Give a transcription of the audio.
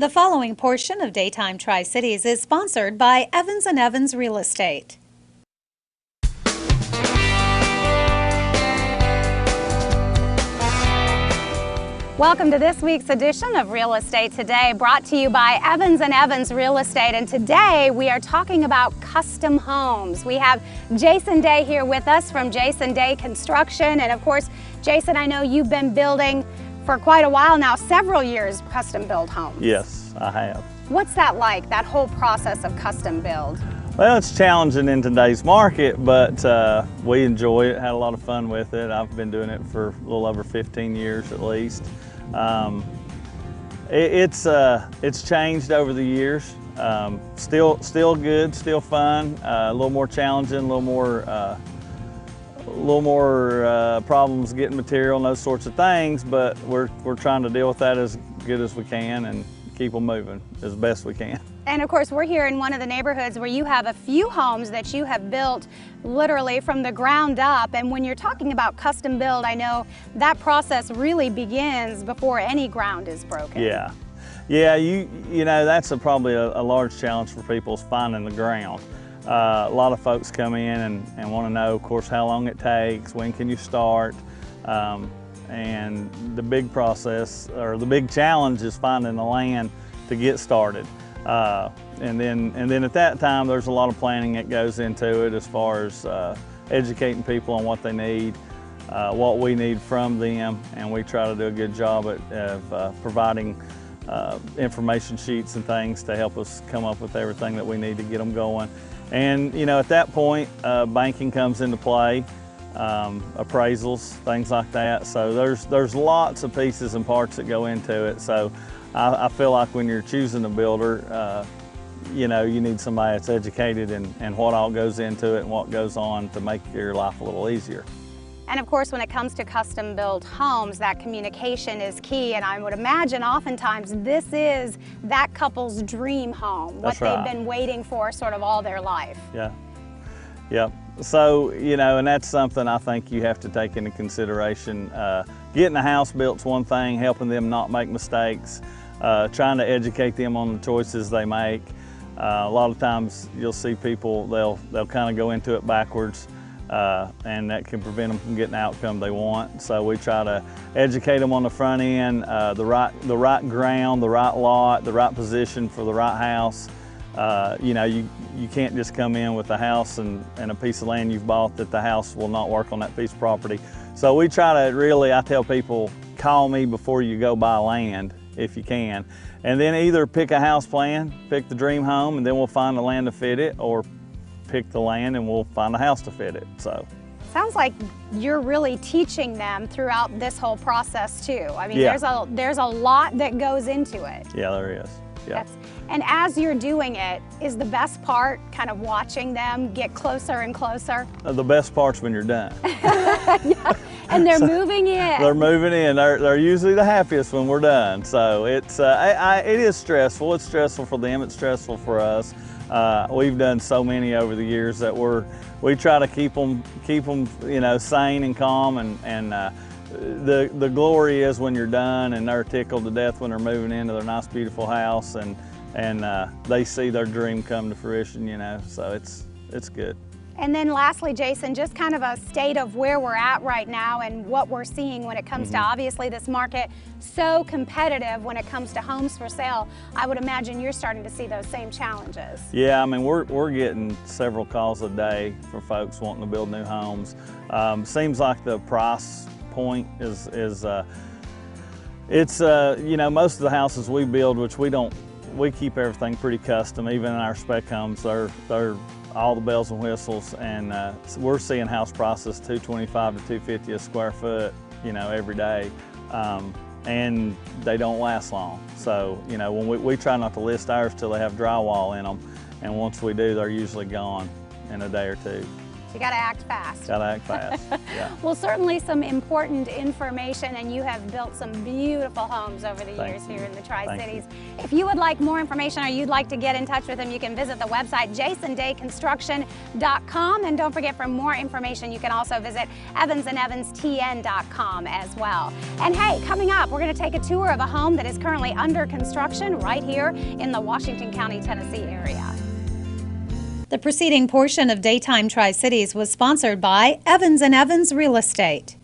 The following portion of Daytime Tri-Cities is sponsored by Evans & Evans Real Estate. Welcome to this week's edition of Real Estate Today, brought to you by Evans & Evans Real Estate. And today we are talking about custom homes. We have Jason Day here with us from Jason Day Construction. And of course, Jason, I know you've been building for quite a while now, several years, custom build homes. Yes, I have. What's that like, that whole process of custom build? Well, it's challenging in today's market, but we enjoy it, had a lot of fun with it. I've been doing it for a little over 15 years at least. It's changed over the years. Still good, still fun, a little more challenging, a little more problems getting material and those sorts of things, but we're trying to deal with that as good as we can and keep them moving as best we can. And of course, we're here in one of the neighborhoods where you have a few homes that you have built literally from the ground up. And when you're talking about custom build, I know that process really begins before any ground is broken. Yeah, you know, that's probably a large challenge for people, is finding the ground. A lot of folks come in and want to know, of course, how long it takes, when can you start, and the big process, or the big challenge, is finding the land to get started. And then at that time, there's a lot of planning that goes into it, as far as educating people on what they need, what we need from them, and we try to do a good job of providing information sheets and things to help us come up with everything that we need to get them going. And you know, at that point, banking comes into play, appraisals, things like that. So there's lots of pieces and parts that go into it. So I feel like when you're choosing a builder, you know, you need somebody that's educated in what all goes into it and what goes on to make your life a little easier. And of course, when it comes to custom build homes, that communication is key. And I would imagine oftentimes this is that couple's dream home, what they've been waiting for sort of all their life. Yeah. So, you know, and that's something I think you have to take into consideration. Getting a house built's one thing, helping them not make mistakes, trying to educate them on the choices they make. A lot of times you'll see people, they'll kind of go into it backwards. And that can prevent them from getting the outcome they want. So we try to educate them on the front end, the right ground, the right lot, the right position for the right house. You know, you can't just come in with a house and a piece of land you've bought that the house will not work on that piece of property. So we try to really, I tell people, call me before you go buy land, if you can. And then either pick a house plan, pick the dream home, and then we'll find the land to fit it, or pick the land and we'll find a house to fit it. So sounds like you're really teaching them throughout this whole process too. I mean, there's a lot that goes into it. Yeah, there is. Yeah. And as you're doing it, is the best part kind of watching them get closer and closer? The best part's when you're done. Yeah. And they're moving in. They're moving in. They're usually the happiest when we're done. So it's it is stressful. It's stressful for them. It's stressful for us. We've done so many over the years that we try to keep them you know, sane and calm, and the glory is when you're done and they're tickled to death when they're moving into their nice beautiful house and they see their dream come to fruition, you know, so it's good. And then lastly, Jason, just kind of a state of where we're at right now and what we're seeing when it comes to, obviously, this market so competitive when it comes to homes for sale. I would imagine you're starting to see those same challenges. Yeah, I mean, we're getting several calls a day for folks wanting to build new homes. Seems like the price point is you know, most of the houses we build, which we keep everything pretty custom, even in our spec homes, they're all the bells and whistles, and we're seeing house prices $225 to $250 a square foot, you know, every day, and they don't last long. So, you know, when we try not to list ours till they have drywall in them, and once we do, they're usually gone in a day or two. You got to act fast. Got to act fast. Yeah. Well, certainly some important information, and you have built some beautiful homes over the years here in the Tri-Cities. If you would like more information or you'd like to get in touch with him, you can visit the website jasondayconstruction.com, and don't forget, for more information you can also visit evansandevanstn.com as well. And hey, coming up, we're going to take a tour of a home that is currently under construction right here in the Washington County, Tennessee area. The preceding portion of Daytime Tri-Cities was sponsored by Evans & Evans Real Estate.